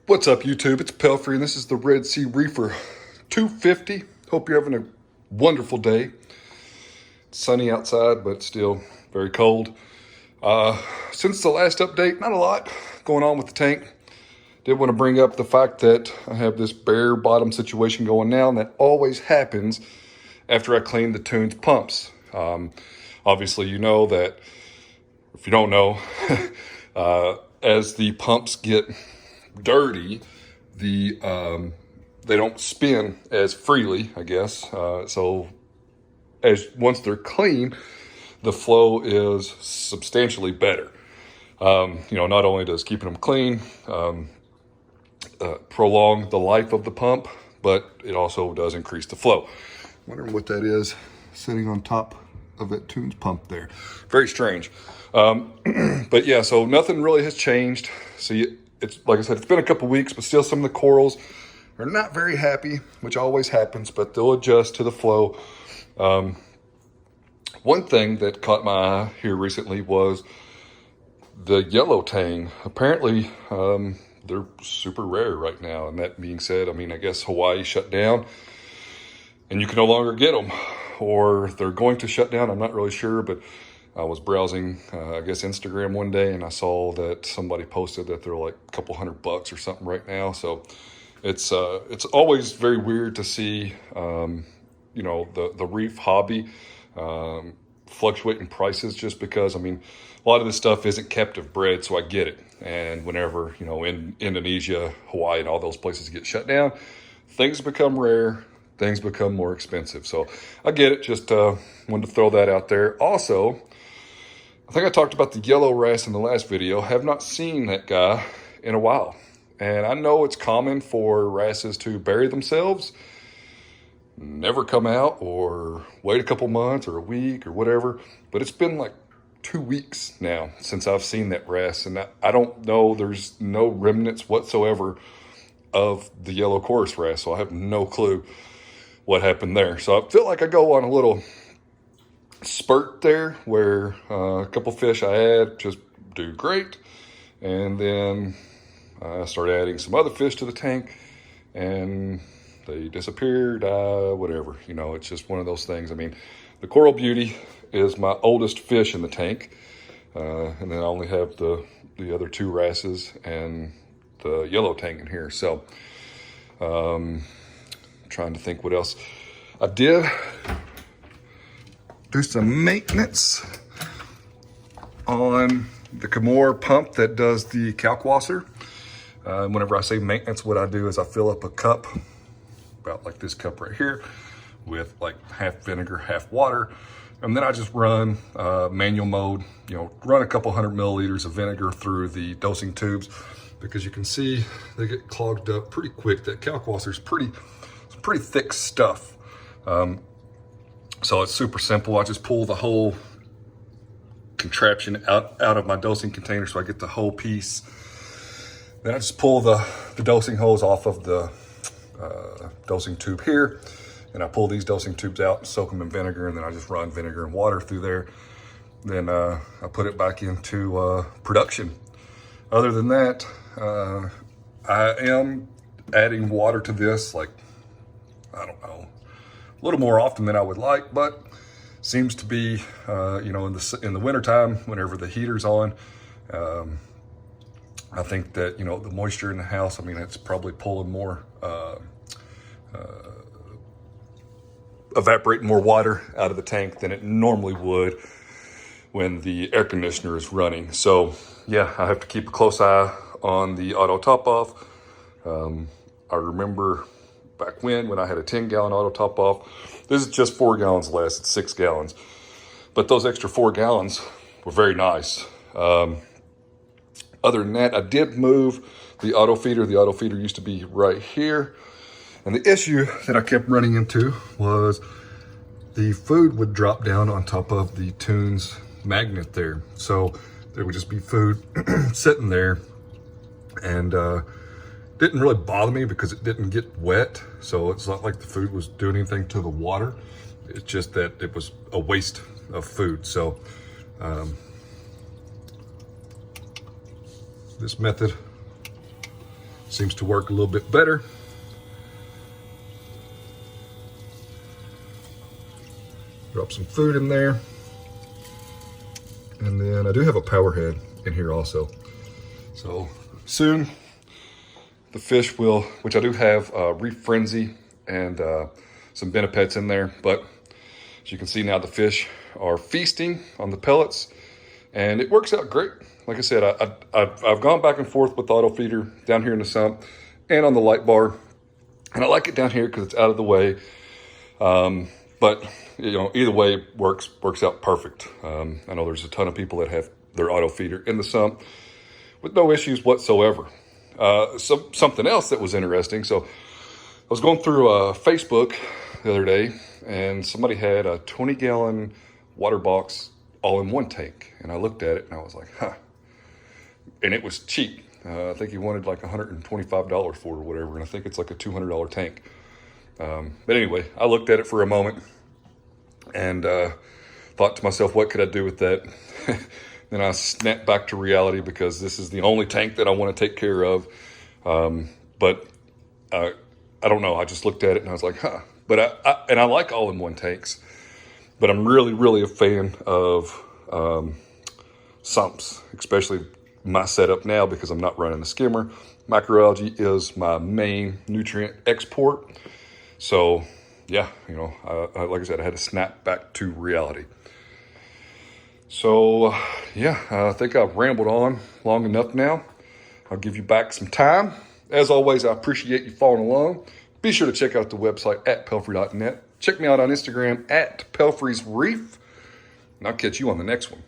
What's up, YouTube? It's Pelfrey, and this is the Red Sea Reefer 250. Hope you're having a wonderful day. It's sunny outside, but still very cold. Since the last update, not a lot going on with the tank. Did want to bring up the fact that I have this bare bottom situation going now, and that always happens after I clean the Tunze pumps. Obviously, you know that, if you don't know, as the pumps get dirty, they don't spin as freely, I guess. So once they're clean, the flow is substantially better. Not only does keeping them clean prolong the life of the pump, but it also does increase the flow. Wondering what that is sitting on top of that Tunze pump there. Very strange. But yeah, so nothing really has changed. See, it's like I said, it's been a couple weeks, but still some of the corals are not very happy, which always happens, but they'll adjust to the flow. One thing that caught my eye here recently was the yellow tang. Apparently, they're super rare right now. And that being said, I guess Hawaii shut down and you can no longer get them, or they're going to shut down. I'm not really sure, but I was browsing, I guess, Instagram one day, and I saw that somebody posted that they're like a couple $100 or something right now. So it's always very weird to see, the reef hobby fluctuate in prices, just because, a lot of this stuff isn't captive bred, so I get it. And whenever, in Indonesia, Hawaii, and all those places get shut down, things become rare, things become more expensive. So I get it, just wanted to throw that out there. Also, I think I talked about the yellow wrasse in the last video. Have not seen that guy in a while. And I know it's common for wrasses to bury themselves, never come out, or wait a couple months or a week or whatever. But it's been like 2 weeks now since I've seen that wrasse. And I don't know, there's no remnants whatsoever of the yellow chorus wrasse. So I have no clue what happened there. So I feel like I go on a little spurt there where a couple fish I add just do great, and then I start adding some other fish to the tank and they disappear, die, whatever. It's just one of those things. The coral beauty is my oldest fish in the tank, and then I only have the other two wrasses and the yellow tang in here. So trying to think what else I did. Do some maintenance on the Kamoer pump that does the Kalk wasser. Whenever I say maintenance, what I do is I fill up a cup, about like this cup right here, with like half vinegar, half water. And then I just run manual mode, run a couple 100 milliliters of vinegar through the dosing tubes, because you can see they get clogged up pretty quick. That Kalk wasser is pretty thick stuff. So it's super simple. I just pull the whole contraption out of my dosing container, so I get the whole piece. Then I just pull the dosing hose off of the dosing tube here, and I pull these dosing tubes out and soak them in vinegar, and then I just run vinegar and water through there. Then I put it back into production. Other than that, I am adding water to this, like, I don't know, a little more often than I would like, but seems to be, in the wintertime, whenever the heater's on, I think that, the moisture in the house, it's probably pulling more, evaporating more water out of the tank than it normally would when the air conditioner is running. So yeah, I have to keep a close eye on the auto top off. I remember back when I had a 10-gallon auto top off. This is just 4 gallons less, it's 6 gallons. But those extra 4 gallons were very nice. Other than that, I did move the auto feeder. The auto feeder used to be right here. And the issue that I kept running into was the food would drop down on top of the Tunze magnet there. So there would just be food sitting there, and didn't really bother me because it didn't get wet. So it's not like the food was doing anything to the water. It's just that it was a waste of food. So this method Seems to work a little bit better. Drop some food in there. And then I do have a power head in here also. So soon the fish will, which I do have Reef Frenzy and some Benepets in there, but as you can see now, the fish are feasting on the pellets and it works out great. Like I said, I've gone back and forth with the auto feeder down here in the sump and on the light bar, and I like it down here because it's out of the way. But you know, either way works out perfect. I know there's a ton of people that have their auto feeder in the sump with no issues whatsoever. Something else that was interesting. So I was going through Facebook the other day, and somebody had a 20-gallon water box all-in-one tank, and I looked at it and I was like, huh. And it was cheap. I think he wanted like $125 for it or whatever, and I think it's like a $200 tank. But anyway, I looked at it for a moment and thought to myself, what could I do with that? Then I snapped back to reality because this is the only tank that I want to take care of. But I don't know. I just looked at it and I was like, huh. But I like all-in-one tanks, but I'm really a fan of sumps, especially my setup now because I'm not running a skimmer. Macroalgae is my main nutrient export. So yeah, you know, like I said, I had to snap back to reality. So yeah, I think I've rambled on long enough now. I'll give you back some time. As always, I appreciate you following along. Be sure to check out the website at pelfrey.net. Check me out on Instagram at pelfreysreef. And I'll catch you on the next one.